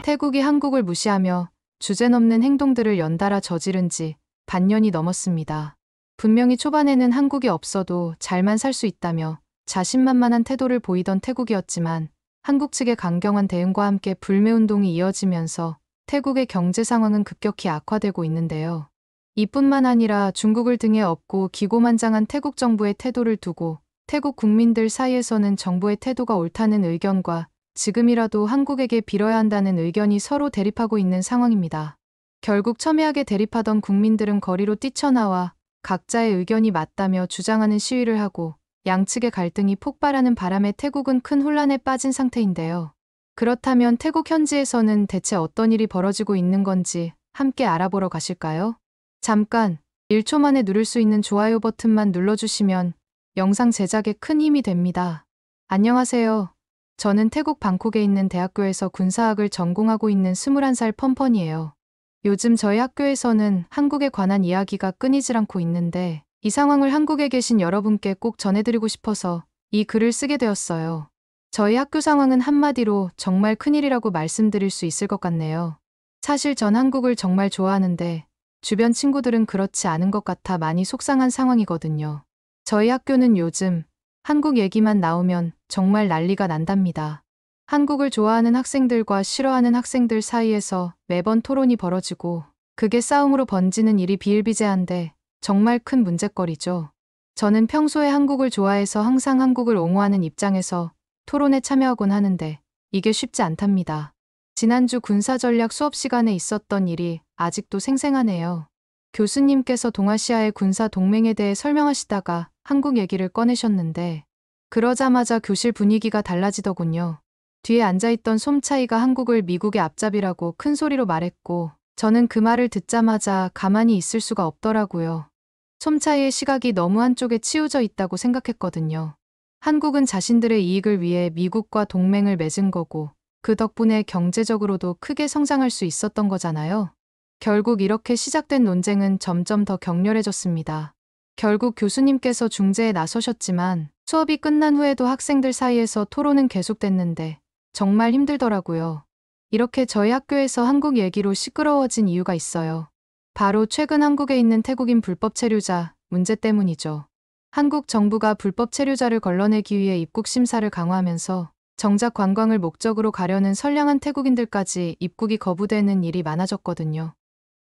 태국이 한국을 무시하며 주제넘는 행동들을 연달아 저지른 지 반년이 넘었습니다. 분명히 초반에는 한국이 없어도 잘만 살 수 있다며 자신만만한 태도를 보이던 태국이었지만 한국 측의 강경한 대응과 함께 불매운동이 이어지면서 태국의 경제 상황은 급격히 악화되고 있는데요. 이뿐만 아니라 중국을 등에 업고 기고만장한 태국 정부의 태도를 두고 태국 국민들 사이에서는 정부의 태도가 옳다는 의견과 지금이라도 한국에게 빌어야 한다는 의견이 서로 대립하고 있는 상황입니다. 결국 첨예하게 대립하던 국민들은 거리로 뛰쳐나와 각자의 의견이 맞다며 주장하는 시위를 하고 양측의 갈등이 폭발하는 바람에 태국은 큰 혼란에 빠진 상태인데요. 그렇다면 태국 현지에서는 대체 어떤 일이 벌어지고 있는 건지 함께 알아보러 가실까요? 잠깐 1초 만에 누를 수 있는 좋아요 버튼만 눌러주시면 영상 제작에 큰 힘이 됩니다. 안녕하세요. 저는 태국 방콕에 있는 대학교에서 군사학을 전공하고 있는 21살 펀펀이에요. 요즘 저희 학교에서는 한국에 관한 이야기가 끊이질 않고 있는데 이 상황을 한국에 계신 여러분께 꼭 전해드리고 싶어서 이 글을 쓰게 되었어요. 저희 학교 상황은 한마디로 정말 큰일이라고 말씀드릴 수 있을 것 같네요. 사실 전 한국을 정말 좋아하는데 주변 친구들은 그렇지 않은 것 같아 많이 속상한 상황이거든요. 저희 학교는 요즘 한국 얘기만 나오면 정말 난리가 난답니다. 한국을 좋아하는 학생들과 싫어하는 학생들 사이에서 매번 토론이 벌어지고 그게 싸움으로 번지는 일이 비일비재한데 정말 큰 문제거리죠. 저는 평소에 한국을 좋아해서 항상 한국을 옹호하는 입장에서 토론에 참여하곤 하는데 이게 쉽지 않답니다. 지난주 군사전략 수업 시간에 있었던 일이 아직도 생생하네요. 교수님께서 동아시아의 군사 동맹에 대해 설명하시다가 한국 얘기를 꺼내셨는데 그러자마자 교실 분위기가 달라지더군요. 뒤에 앉아있던 솜차이가 한국을 미국의 앞잡이라고 큰 소리로 말했고 저는 그 말을 듣자마자 가만히 있을 수가 없더라고요. 솜차이의 시각이 너무 한쪽에 치우져 있다고 생각했거든요. 한국은 자신들의 이익을 위해 미국과 동맹을 맺은 거고 그 덕분에 경제적으로도 크게 성장할 수 있었던 거잖아요. 결국 이렇게 시작된 논쟁은 점점 더 격렬해졌습니다. 결국 교수님께서 중재에 나서셨지만 수업이 끝난 후에도 학생들 사이에서 토론은 계속됐는데 정말 힘들더라고요. 이렇게 저희 학교에서 한국 얘기로 시끄러워진 이유가 있어요. 바로 최근 한국에 있는 태국인 불법 체류자 문제 때문이죠. 한국 정부가 불법 체류자를 걸러내기 위해 입국 심사를 강화하면서 정작 관광을 목적으로 가려는 선량한 태국인들까지 입국이 거부되는 일이 많아졌거든요.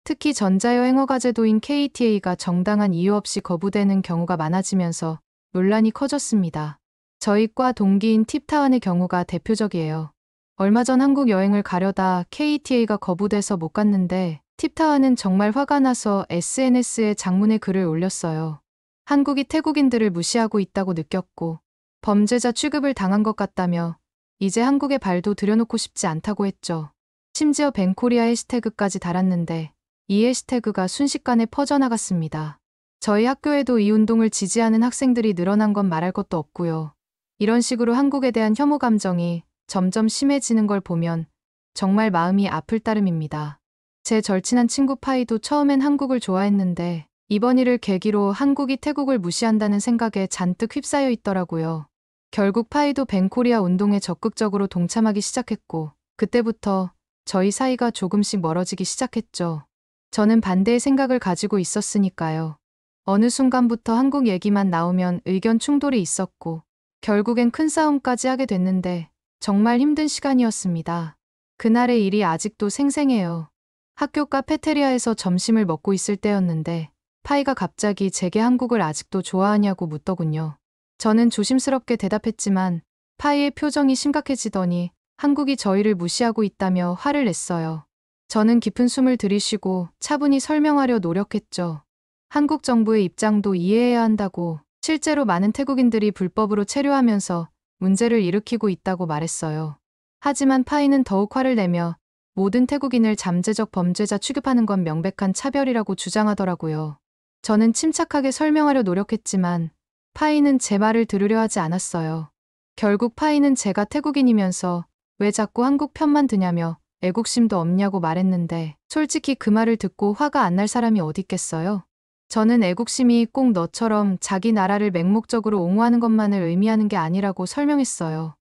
특히 전자여행 허가제도인 KTA가 정당한 이유 없이 거부되는 경우가 많아지면서 논란이 커졌습니다. 저희 과 동기인 팁타완의 경우가 대표적이에요. 얼마 전 한국 여행을 가려다 KTA가 거부돼서 못 갔는데 팁타완은 정말 화가 나서 SNS에 장문의 글을 올렸어요. 한국이 태국인들을 무시하고 있다고 느꼈고 범죄자 취급을 당한 것 같다며 이제 한국에 발도 들여놓고 싶지 않다고 했죠. 심지어 벤코리아 해시태그까지 달았는데 이 해시태그가 순식간에 퍼져나갔습니다. 저희 학교에도 이 운동을 지지하는 학생들이 늘어난 건 말할 것도 없고요. 이런 식으로 한국에 대한 혐오 감정이 점점 심해지는 걸 보면 정말 마음이 아플 따름입니다. 제 절친한 친구 파이도 처음엔 한국을 좋아했는데 이번 일을 계기로 한국이 태국을 무시한다는 생각에 잔뜩 휩싸여 있더라고요. 결국 파이도 벤코리아 운동에 적극적으로 동참하기 시작했고 그때부터 저희 사이가 조금씩 멀어지기 시작했죠. 저는 반대의 생각을 가지고 있었으니까요. 어느 순간부터 한국 얘기만 나오면 의견 충돌이 있었고 결국엔 큰 싸움까지 하게 됐는데 정말 힘든 시간이었습니다. 그날의 일이 아직도 생생해요. 학교 카페테리아에서 점심을 먹고 있을 때였는데 파이가 갑자기 제게 한국을 아직도 좋아하냐고 묻더군요. 저는 조심스럽게 대답했지만 파이의 표정이 심각해지더니 한국이 저희를 무시하고 있다며 화를 냈어요. 저는 깊은 숨을 들이쉬고 차분히 설명하려 노력했죠. 한국 정부의 입장도 이해해야 한다고 실제로 많은 태국인들이 불법으로 체류하면서 문제를 일으키고 있다고 말했어요. 하지만 파이는 더욱 화를 내며 모든 태국인을 잠재적 범죄자 취급하는 건 명백한 차별이라고 주장하더라고요. 저는 침착하게 설명하려 노력했지만 파이는 제 말을 들으려 하지 않았어요. 결국 파이는 제가 태국인이면서 왜 자꾸 한국 편만 드냐며 애국심도 없냐고 말했는데 솔직히 그 말을 듣고 화가 안 날 사람이 어딨겠어요? 저는 애국심이 꼭 너처럼 자기 나라를 맹목적으로 옹호하는 것만을 의미하는 게 아니라고 설명했어요.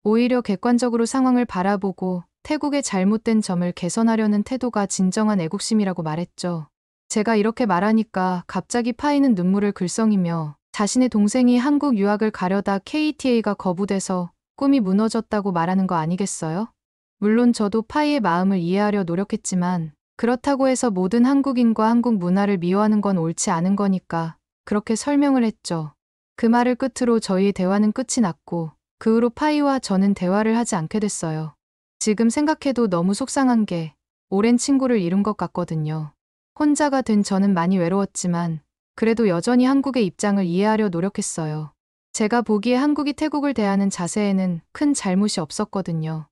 오히려 객관적으로 상황을 바라보고 태국의 잘못된 점을 개선하려는 태도가 진정한 애국심이라고 말했죠. 제가 이렇게 말하니까 갑자기 파이는 눈물을 글썽이며 자신의 동생이 한국 유학을 가려다 KTA가 거부돼서 꿈이 무너졌다고 말하는 거 아니겠어요? 물론 저도 파이의 마음을 이해하려 노력했지만 그렇다고 해서 모든 한국인과 한국 문화를 미워하는 건 옳지 않은 거니까 그렇게 설명을 했죠. 그 말을 끝으로 저희의 대화는 끝이 났고 그 후로 파이와 저는 대화를 하지 않게 됐어요. 지금 생각해도 너무 속상한 게 오랜 친구를 잃은 것 같거든요. 혼자가 된 저는 많이 외로웠지만 그래도 여전히 한국의 입장을 이해하려 노력했어요. 제가 보기에 한국이 태국을 대하는 자세에는 큰 잘못이 없었거든요.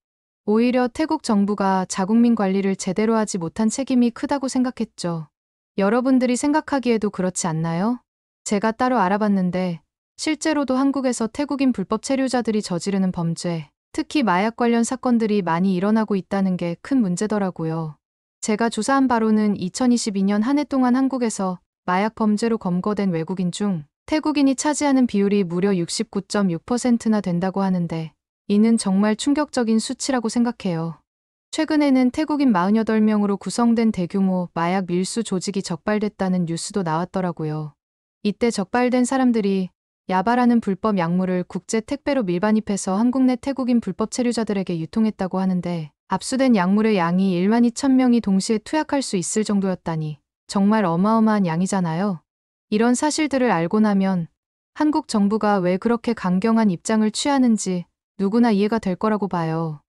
오히려 태국 정부가 자국민 관리를 제대로 하지 못한 책임이 크다고 생각했죠. 여러분들이 생각하기에도 그렇지 않나요? 제가 따로 알아봤는데 실제로도 한국에서 태국인 불법 체류자들이 저지르는 범죄, 특히 마약 관련 사건들이 많이 일어나고 있다는 게 큰 문제더라고요. 제가 조사한 바로는 2022년 한 해 동안 한국에서 마약 범죄로 검거된 외국인 중 태국인이 차지하는 비율이 무려 69.6%나 된다고 하는데 이는 정말 충격적인 수치라고 생각해요. 최근에는 태국인 48명으로 구성된 대규모 마약 밀수 조직이 적발됐다는 뉴스도 나왔더라고요. 이때 적발된 사람들이 야바라는 불법 약물을 국제 택배로 밀반입해서 한국 내 태국인 불법 체류자들에게 유통했다고 하는데 압수된 약물의 양이 1만 2천 명이 동시에 투약할 수 있을 정도였다니 정말 어마어마한 양이잖아요. 이런 사실들을 알고 나면 한국 정부가 왜 그렇게 강경한 입장을 취하는지 누구나 이해가 될 거라고 봐요.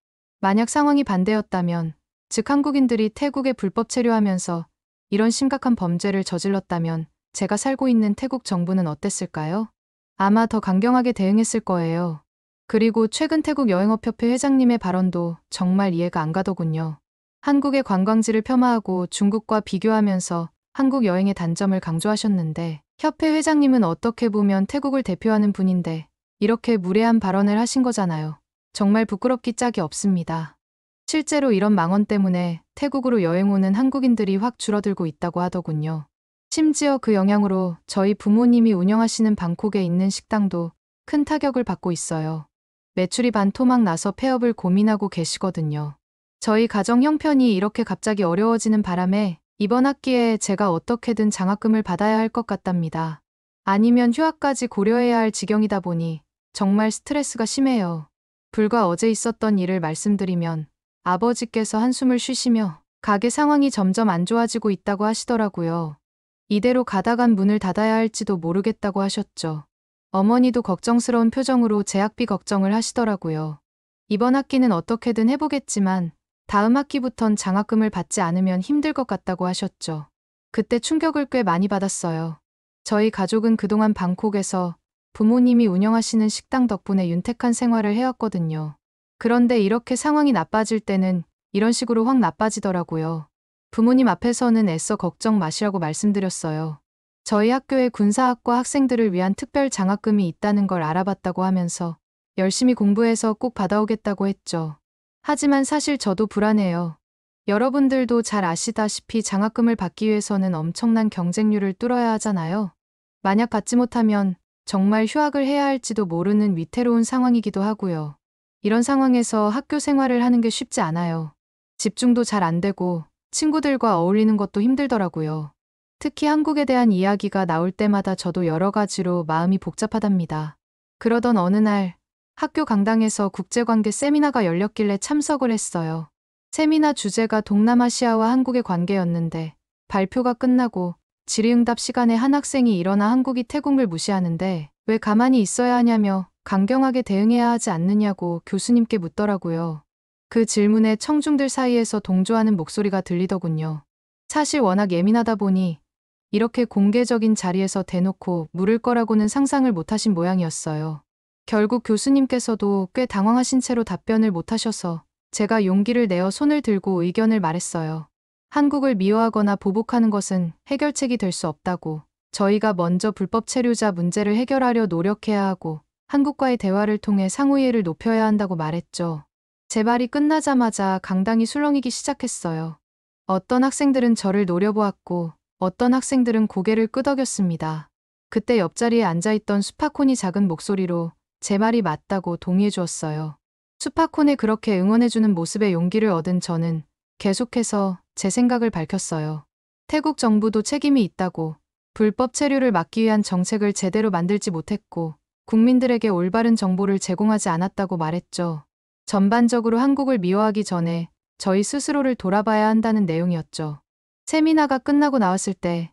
만약 상황이 반대였다면, 즉 한국인들이 태국에 불법 체류하면서 이런 심각한 범죄를 저질렀다면 제가 살고 있는 태국 정부는 어땠을까요? 아마 더 강경하게 대응했을 거예요. 그리고 최근 태국 여행업협회 회장님의 발언도 정말 이해가 안 가더군요. 한국의 관광지를 폄하하고 중국과 비교하면서 한국 여행의 단점을 강조하셨는데 협회 회장님은 어떻게 보면 태국을 대표하는 분인데 이렇게 무례한 발언을 하신 거잖아요. 정말 부끄럽기 짝이 없습니다. 실제로 이런 망언 때문에 태국으로 여행 오는 한국인들이 확 줄어들고 있다고 하더군요. 심지어 그 영향으로 저희 부모님이 운영하시는 방콕에 있는 식당도 큰 타격을 받고 있어요. 매출이 반토막 나서 폐업을 고민하고 계시거든요. 저희 가정 형편이 이렇게 갑자기 어려워지는 바람에 이번 학기에 제가 어떻게든 장학금을 받아야 할 것 같답니다. 아니면 휴학까지 고려해야 할 지경이다 보니 정말 스트레스가 심해요. 불과 어제 있었던 일을 말씀드리면 아버지께서 한숨을 쉬시며 가게 상황이 점점 안 좋아지고 있다고 하시더라고요. 이대로 가다간 문을 닫아야 할지도 모르겠다고 하셨죠. 어머니도 걱정스러운 표정으로 재학비 걱정을 하시더라고요. 이번 학기는 어떻게든 해보겠지만 다음 학기부턴 장학금을 받지 않으면 힘들 것 같다고 하셨죠. 그때 충격을 꽤 많이 받았어요. 저희 가족은 그동안 방콕에서 부모님이 운영하시는 식당 덕분에 윤택한 생활을 해왔거든요. 그런데 이렇게 상황이 나빠질 때는 이런 식으로 확 나빠지더라고요. 부모님 앞에서는 애써 걱정 마시라고 말씀드렸어요. 저희 학교에 군사학과 학생들을 위한 특별 장학금이 있다는 걸 알아봤다고 하면서 열심히 공부해서 꼭 받아오겠다고 했죠. 하지만 사실 저도 불안해요. 여러분들도 잘 아시다시피 장학금을 받기 위해서는 엄청난 경쟁률을 뚫어야 하잖아요. 만약 받지 못하면 정말 휴학을 해야 할지도 모르는 위태로운 상황이기도 하고요. 이런 상황에서 학교 생활을 하는 게 쉽지 않아요. 집중도 잘 안 되고 친구들과 어울리는 것도 힘들더라고요. 특히 한국에 대한 이야기가 나올 때마다 저도 여러 가지로 마음이 복잡하답니다. 그러던 어느 날 학교 강당에서 국제관계 세미나가 열렸길래 참석을 했어요. 세미나 주제가 동남아시아와 한국의 관계였는데 발표가 끝나고 질의응답 시간에 한 학생이 일어나 한국이 태국을 무시하는데 왜 가만히 있어야 하냐며 강경하게 대응해야 하지 않느냐고 교수님께 묻더라고요. 그 질문에 청중들 사이에서 동조하는 목소리가 들리더군요. 사실 워낙 예민하다 보니 이렇게 공개적인 자리에서 대놓고 물을 거라고는 상상을 못하신 모양이었어요. 결국 교수님께서도 꽤 당황하신 채로 답변을 못하셔서 제가 용기를 내어 손을 들고 의견을 말했어요. 한국을 미워하거나 보복하는 것은 해결책이 될 수 없다고, 저희가 먼저 불법 체류자 문제를 해결하려 노력해야 하고 한국과의 대화를 통해 상호이해를 높여야 한다고 말했죠. 제 말이 끝나자마자 강당이 술렁이기 시작했어요. 어떤 학생들은 저를 노려보았고 어떤 학생들은 고개를 끄덕였습니다. 그때 옆자리에 앉아있던 수파콘이 작은 목소리로 제 말이 맞다고 동의해 주었어요. 수파콘에 그렇게 응원해주는 모습에 용기를 얻은 저는 계속해서 제 생각을 밝혔어요. 태국 정부도 책임이 있다고, 불법 체류를 막기 위한 정책을 제대로 만들지 못했고 국민들에게 올바른 정보를 제공하지 않았다고 말했죠. 전반적으로 한국을 미워하기 전에 저희 스스로를 돌아봐야 한다는 내용이었죠. 세미나가 끝나고 나왔을 때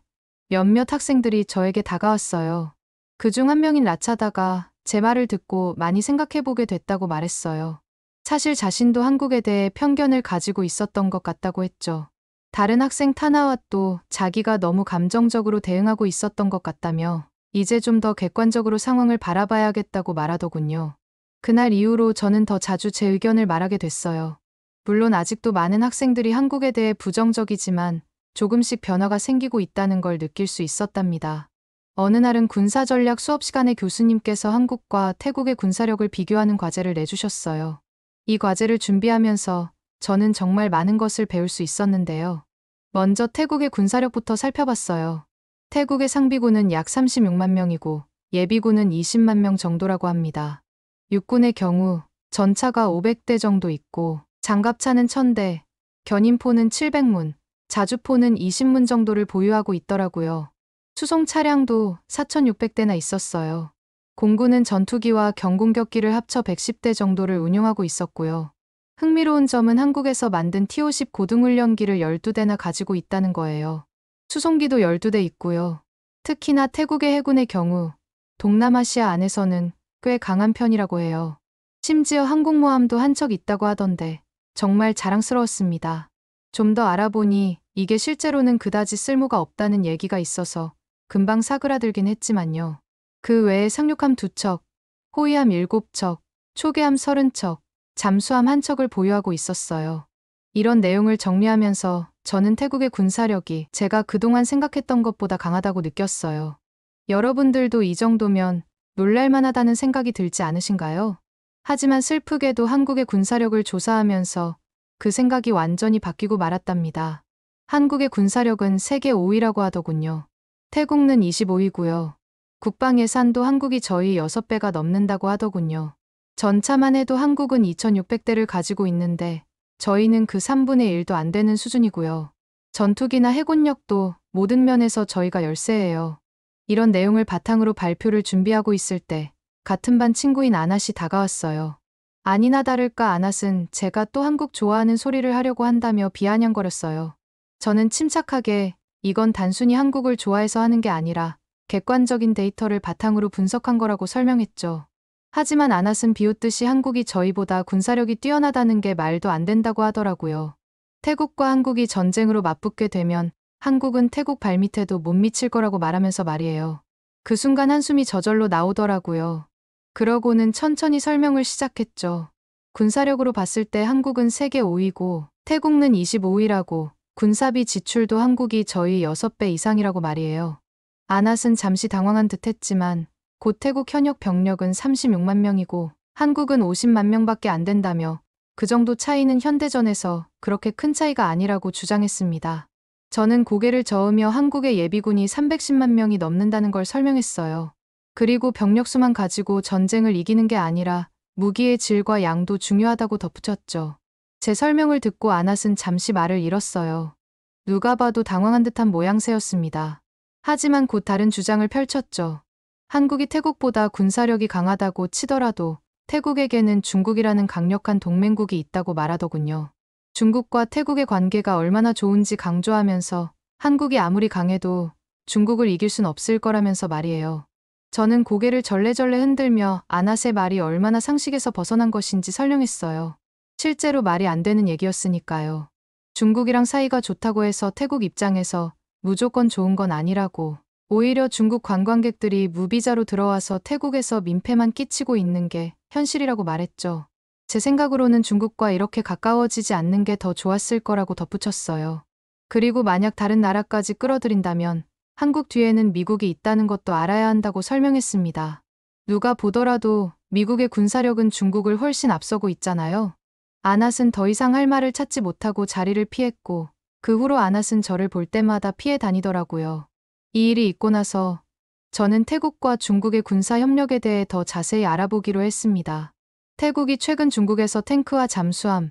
몇몇 학생들이 저에게 다가왔어요. 그중 한 명인 라차다가 제 말을 듣고 많이 생각해보게 됐다고 말했어요. 사실 자신도 한국에 대해 편견을 가지고 있었던 것 같다고 했죠. 다른 학생 타나와 또 자기가 너무 감정적으로 대응하고 있었던 것 같다며 이제 좀 더 객관적으로 상황을 바라봐야겠다고 말하더군요. 그날 이후로 저는 더 자주 제 의견을 말하게 됐어요. 물론 아직도 많은 학생들이 한국에 대해 부정적이지만 조금씩 변화가 생기고 있다는 걸 느낄 수 있었답니다. 어느 날은 군사전략 수업 시간에 교수님께서 한국과 태국의 군사력을 비교하는 과제를 내주셨어요. 이 과제를 준비하면서 저는 정말 많은 것을 배울 수 있었는데요. 먼저 태국의 군사력부터 살펴봤어요. 태국의 상비군은 약 36만 명이고 예비군은 20만 명 정도라고 합니다. 육군의 경우 전차가 500대 정도 있고 장갑차는 1000대, 견인포는 700문, 자주포는 20문 정도를 보유하고 있더라고요. 수송 차량도 4,600대나 있었어요. 공군은 전투기와 경공격기를 합쳐 110대 정도를 운용하고 있었고요. 흥미로운 점은 한국에서 만든 T-50 고등훈련기를 12대나 가지고 있다는 거예요. 수송기도 12대 있고요. 특히나 태국의 해군의 경우 동남아시아 안에서는 꽤 강한 편이라고 해요. 심지어 항공모함도 한 척 있다고 하던데 정말 자랑스러웠습니다. 좀 더 알아보니 이게 실제로는 그다지 쓸모가 없다는 얘기가 있어서 금방 사그라들긴 했지만요. 그 외에 상륙함 2척, 호위함 7척, 초계함 30척, 잠수함 1척을 보유하고 있었어요. 이런 내용을 정리하면서 저는 태국의 군사력이 제가 그동안 생각했던 것보다 강하다고 느꼈어요. 여러분들도 이 정도면 놀랄만하다는 생각이 들지 않으신가요? 하지만 슬프게도 한국의 군사력을 조사하면서 그 생각이 완전히 바뀌고 말았답니다. 한국의 군사력은 세계 5위라고 하더군요. 태국은 25위고요. 국방 예산도 한국이 저희 6배가 넘는다고 하더군요. 전차만 해도 한국은 2,600대를 가지고 있는데 저희는 그 3분의 1도 안 되는 수준이고요. 전투기나 해군력도 모든 면에서 저희가 열세예요. 이런 내용을 바탕으로 발표를 준비하고 있을 때 같은 반 친구인 아낫이 다가왔어요. 아니나 다를까 아낫은 제가 또 한국 좋아하는 소리를 하려고 한다며 비아냥거렸어요. 저는 침착하게 이건 단순히 한국을 좋아해서 하는 게 아니라 객관적인 데이터를 바탕으로 분석한 거라고 설명했죠. 하지만 아낫은 비웃듯이 한국이 저희보다 군사력이 뛰어나다는 게 말도 안 된다고 하더라고요. 태국과 한국이 전쟁으로 맞붙게 되면 한국은 태국 발밑에도 못 미칠 거라고 말하면서 말이에요. 그 순간 한숨이 저절로 나오더라고요. 그러고는 천천히 설명을 시작했죠. 군사력으로 봤을 때 한국은 세계 5위고 태국은 25위라고 군사비 지출도 한국이 저희 6배 이상이라고 말이에요. 아낫은 잠시 당황한 듯 했지만 곧 태국 현역 병력은 36만 명이고 한국은 50만 명밖에 안 된다며 그 정도 차이는 현대전에서 그렇게 큰 차이가 아니라고 주장했습니다. 저는 고개를 저으며 한국의 예비군이 310만 명이 넘는다는 걸 설명했어요. 그리고 병력수만 가지고 전쟁을 이기는 게 아니라 무기의 질과 양도 중요하다고 덧붙였죠. 제 설명을 듣고 아낫은 잠시 말을 잃었어요. 누가 봐도 당황한 듯한 모양새였습니다. 하지만 곧 다른 주장을 펼쳤죠. 한국이 태국보다 군사력이 강하다고 치더라도 태국에게는 중국이라는 강력한 동맹국이 있다고 말하더군요. 중국과 태국의 관계가 얼마나 좋은지 강조하면서 한국이 아무리 강해도 중국을 이길 순 없을 거라면서 말이에요. 저는 고개를 절레절레 흔들며 아낫의 말이 얼마나 상식에서 벗어난 것인지 설명했어요. 실제로 말이 안 되는 얘기였으니까요. 중국이랑 사이가 좋다고 해서 태국 입장에서 무조건 좋은 건 아니라고. 오히려 중국 관광객들이 무비자로 들어와서 태국에서 민폐만 끼치고 있는 게 현실이라고 말했죠. 제 생각으로는 중국과 이렇게 가까워지지 않는 게 더 좋았을 거라고 덧붙였어요. 그리고 만약 다른 나라까지 끌어들인다면 한국 뒤에는 미국이 있다는 것도 알아야 한다고 설명했습니다. 누가 보더라도 미국의 군사력은 중국을 훨씬 앞서고 있잖아요. 아낫은 더 이상 할 말을 찾지 못하고 자리를 피했고 그 후로 아낫은 저를 볼 때마다 피해 다니더라고요. 이 일이 있고 나서 저는 태국과 중국의 군사 협력에 대해 더 자세히 알아보기로 했습니다. 태국이 최근 중국에서 탱크와 잠수함,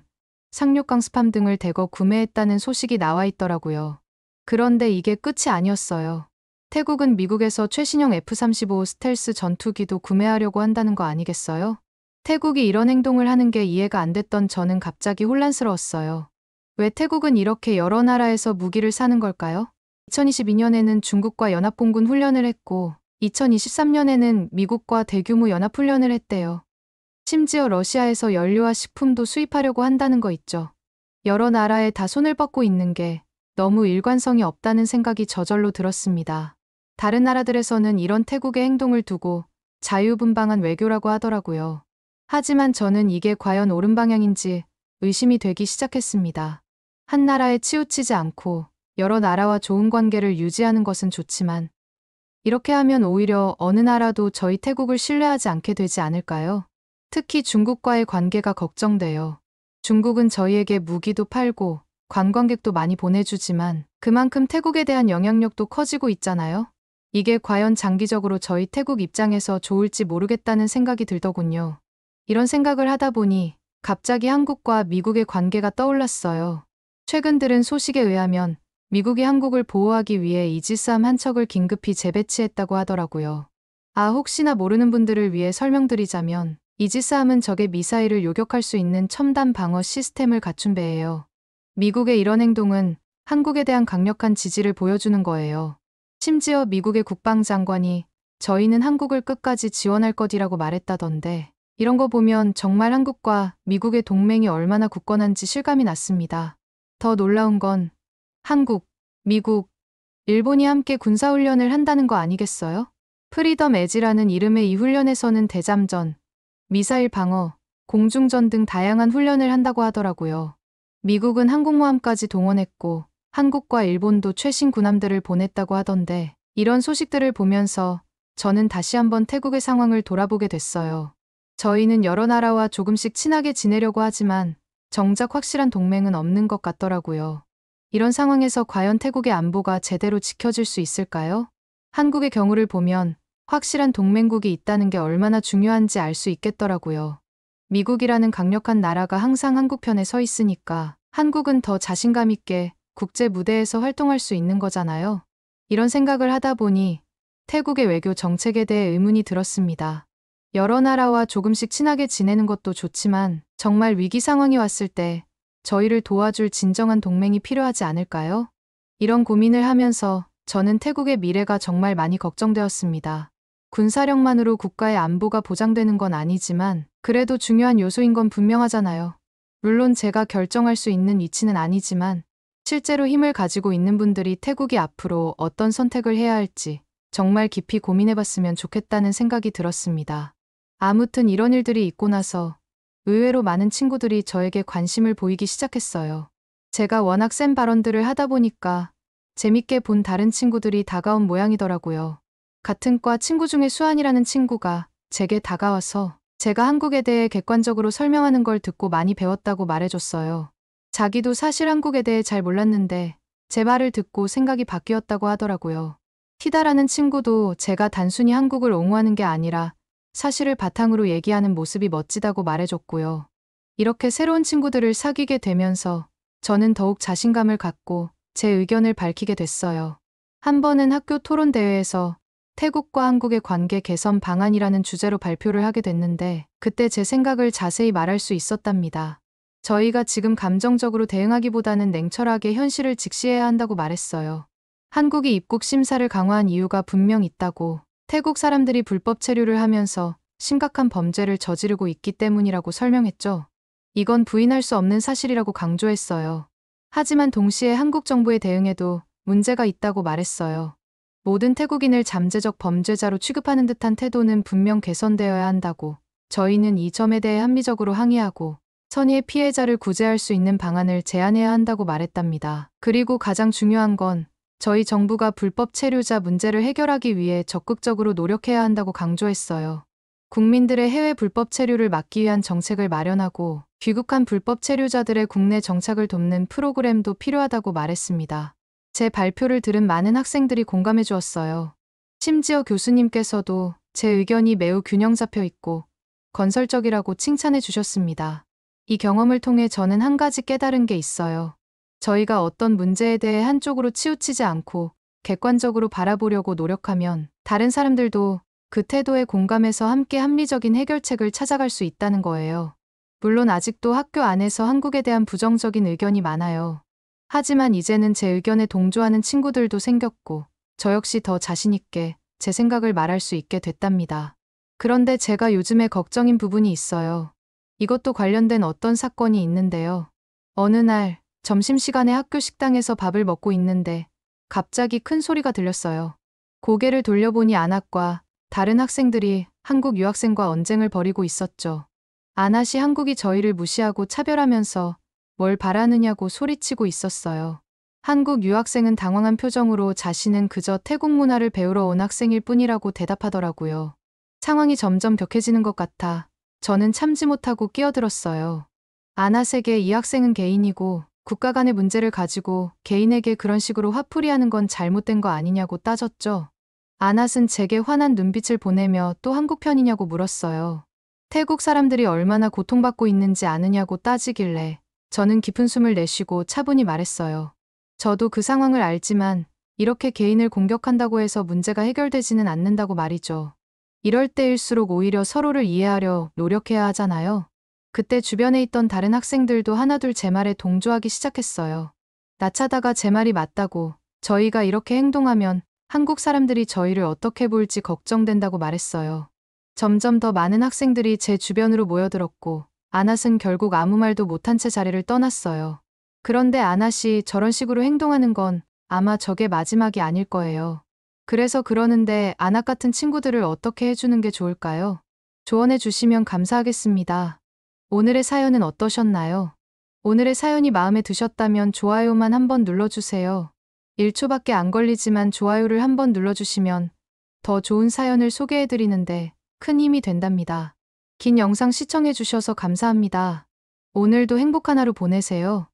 상륙강 스팜 등을 대거 구매했다는 소식이 나와 있더라고요. 그런데 이게 끝이 아니었어요. 태국은 미국에서 최신형 F-35 스텔스 전투기도 구매하려고 한다는 거 아니겠어요? 태국이 이런 행동을 하는 게 이해가 안 됐던 저는 갑자기 혼란스러웠어요. 왜 태국은 이렇게 여러 나라에서 무기를 사는 걸까요? 2022년에는 중국과 연합공군 훈련을 했고 2023년에는 미국과 대규모 연합훈련을 했대요. 심지어 러시아에서 연료와 식품도 수입하려고 한다는 거 있죠. 여러 나라에 다 손을 뻗고 있는 게 너무 일관성이 없다는 생각이 저절로 들었습니다. 다른 나라들에서는 이런 태국의 행동을 두고 자유분방한 외교라고 하더라고요. 하지만 저는 이게 과연 옳은 방향인지 의심이 되기 시작했습니다. 한 나라에 치우치지 않고 여러 나라와 좋은 관계를 유지하는 것은 좋지만 이렇게 하면 오히려 어느 나라도 저희 태국을 신뢰하지 않게 되지 않을까요? 특히 중국과의 관계가 걱정돼요. 중국은 저희에게 무기도 팔고 관광객도 많이 보내주지만 그만큼 태국에 대한 영향력도 커지고 있잖아요. 이게 과연 장기적으로 저희 태국 입장에서 좋을지 모르겠다는 생각이 들더군요. 이런 생각을 하다 보니 갑자기 한국과 미국의 관계가 떠올랐어요. 최근 들은 소식에 의하면 미국이 한국을 보호하기 위해 이지스함 한 척을 긴급히 재배치했다고 하더라고요. 혹시나 모르는 분들을 위해 설명드리자면 이지스함은 적의 미사일을 요격할 수 있는 첨단 방어 시스템을 갖춘 배예요. 미국의 이런 행동은 한국에 대한 강력한 지지를 보여주는 거예요. 심지어 미국의 국방장관이 저희는 한국을 끝까지 지원할 것이라고 말했다던데 이런 거 보면 정말 한국과 미국의 동맹이 얼마나 굳건한지 실감이 났습니다. 더 놀라운 건 한국, 미국, 일본이 함께 군사훈련을 한다는 거 아니겠어요? 프리덤 에지라는 이름의 이 훈련에서는 대잠전, 미사일 방어, 공중전 등 다양한 훈련을 한다고 하더라고요. 미국은 항공모함까지 동원했고 한국과 일본도 최신 군함들을 보냈다고 하던데 이런 소식들을 보면서 저는 다시 한번 태국의 상황을 돌아보게 됐어요. 저희는 여러 나라와 조금씩 친하게 지내려고 하지만 정작 확실한 동맹은 없는 것 같더라고요. 이런 상황에서 과연 태국의 안보가 제대로 지켜질 수 있을까요? 한국의 경우를 보면 확실한 동맹국이 있다는 게 얼마나 중요한지 알 수 있겠더라고요. 미국이라는 강력한 나라가 항상 한국 편에 서 있으니까 한국은 더 자신감 있게 국제 무대에서 활동할 수 있는 거잖아요. 이런 생각을 하다 보니 태국의 외교 정책에 대해 의문이 들었습니다. 여러 나라와 조금씩 친하게 지내는 것도 좋지만 정말 위기 상황이 왔을 때 저희를 도와줄 진정한 동맹이 필요하지 않을까요? 이런 고민을 하면서 저는 태국의 미래가 정말 많이 걱정되었습니다. 군사력만으로 국가의 안보가 보장되는 건 아니지만 그래도 중요한 요소인 건 분명하잖아요. 물론 제가 결정할 수 있는 위치는 아니지만 실제로 힘을 가지고 있는 분들이 태국이 앞으로 어떤 선택을 해야 할지 정말 깊이 고민해봤으면 좋겠다는 생각이 들었습니다. 아무튼 이런 일들이 있고 나서 의외로 많은 친구들이 저에게 관심을 보이기 시작했어요. 제가 워낙 센 발언들을 하다 보니까 재밌게 본 다른 친구들이 다가온 모양이더라고요. 같은 과 친구 중에 수환이라는 친구가 제게 다가와서 제가 한국에 대해 객관적으로 설명하는 걸 듣고 많이 배웠다고 말해줬어요. 자기도 사실 한국에 대해 잘 몰랐는데 제 말을 듣고 생각이 바뀌었다고 하더라고요. 티다라는 친구도 제가 단순히 한국을 옹호하는 게 아니라 사실을 바탕으로 얘기하는 모습이 멋지다고 말해줬고요. 이렇게 새로운 친구들을 사귀게 되면서 저는 더욱 자신감을 갖고 제 의견을 밝히게 됐어요. 한 번은 학교 토론 대회에서 태국과 한국의 관계 개선 방안이라는 주제로 발표를 하게 됐는데 그때 제 생각을 자세히 말할 수 있었답니다. 저희가 지금 감정적으로 대응하기보다는 냉철하게 현실을 직시해야 한다고 말했어요. 한국이 입국 심사를 강화한 이유가 분명 있다고 태국 사람들이 불법 체류를 하면서 심각한 범죄를 저지르고 있기 때문이라고 설명했죠. 이건 부인할 수 없는 사실이라고 강조했어요. 하지만 동시에 한국 정부의 대응에도 문제가 있다고 말했어요. 모든 태국인을 잠재적 범죄자로 취급하는 듯한 태도는 분명 개선되어야 한다고 저희는 이 점에 대해 합리적으로 항의하고 선의의 피해자를 구제할 수 있는 방안을 제안해야 한다고 말했답니다. 그리고 가장 중요한 건 저희 정부가 불법 체류자 문제를 해결하기 위해 적극적으로 노력해야 한다고 강조했어요. 국민들의 해외 불법 체류를 막기 위한 정책을 마련하고 귀국한 불법 체류자들의 국내 정착을 돕는 프로그램도 필요하다고 말했습니다. 제 발표를 들은 많은 학생들이 공감해 주었어요. 심지어 교수님께서도 제 의견이 매우 균형 잡혀 있고 건설적이라고 칭찬해 주셨습니다. 이 경험을 통해 저는 한 가지 깨달은 게 있어요. 저희가 어떤 문제에 대해 한쪽으로 치우치지 않고 객관적으로 바라보려고 노력하면 다른 사람들도 그 태도에 공감해서 함께 합리적인 해결책을 찾아갈 수 있다는 거예요. 물론 아직도 학교 안에서 한국에 대한 부정적인 의견이 많아요. 하지만 이제는 제 의견에 동조하는 친구들도 생겼고, 저 역시 더 자신있게 제 생각을 말할 수 있게 됐답니다. 그런데 제가 요즘에 걱정인 부분이 있어요. 이것도 관련된 어떤 사건이 있는데요. 어느 날 점심시간에 학교 식당에서 밥을 먹고 있는데 갑자기 큰 소리가 들렸어요. 고개를 돌려보니 안학과 다른 학생들이 한국 유학생과 언쟁을 벌이고 있었죠. 아낫이 한국이 저희를 무시하고 차별하면서 뭘 바라느냐고 소리치고 있었어요. 한국 유학생은 당황한 표정으로 자신은 그저 태국 문화를 배우러 온 학생일 뿐이라고 대답하더라고요. 상황이 점점 격해지는 것 같아 저는 참지 못하고 끼어들었어요. 아낫에게 이 학생은 개인이고 국가 간의 문제를 가지고 개인에게 그런 식으로 화풀이하는 건 잘못된 거 아니냐고 따졌죠. 아낫은 제게 화난 눈빛을 보내며 또 한국 편이냐고 물었어요. 태국 사람들이 얼마나 고통받고 있는지 아느냐고 따지길래 저는 깊은 숨을 내쉬고 차분히 말했어요. 저도 그 상황을 알지만 이렇게 개인을 공격한다고 해서 문제가 해결되지는 않는다고 말이죠. 이럴 때일수록 오히려 서로를 이해하려 노력해야 하잖아요. 그때 주변에 있던 다른 학생들도 하나둘 제 말에 동조하기 시작했어요. 나차다가 제 말이 맞다고, 저희가 이렇게 행동하면 한국 사람들이 저희를 어떻게 볼지 걱정된다고 말했어요. 점점 더 많은 학생들이 제 주변으로 모여들었고 아낫은 결국 아무 말도 못한 채 자리를 떠났어요. 그런데 아낫이 저런 식으로 행동하는 건 아마 저게 마지막이 아닐 거예요. 그래서 그러는데 아낫 같은 친구들을 어떻게 해주는 게 좋을까요? 조언해 주시면 감사하겠습니다. 오늘의 사연은 어떠셨나요? 오늘의 사연이 마음에 드셨다면 좋아요만 한번 눌러주세요. 1초밖에 안 걸리지만 좋아요를 한번 눌러주시면 더 좋은 사연을 소개해드리는데 큰 힘이 된답니다. 긴 영상 시청해주셔서 감사합니다. 오늘도 행복한 하루 보내세요.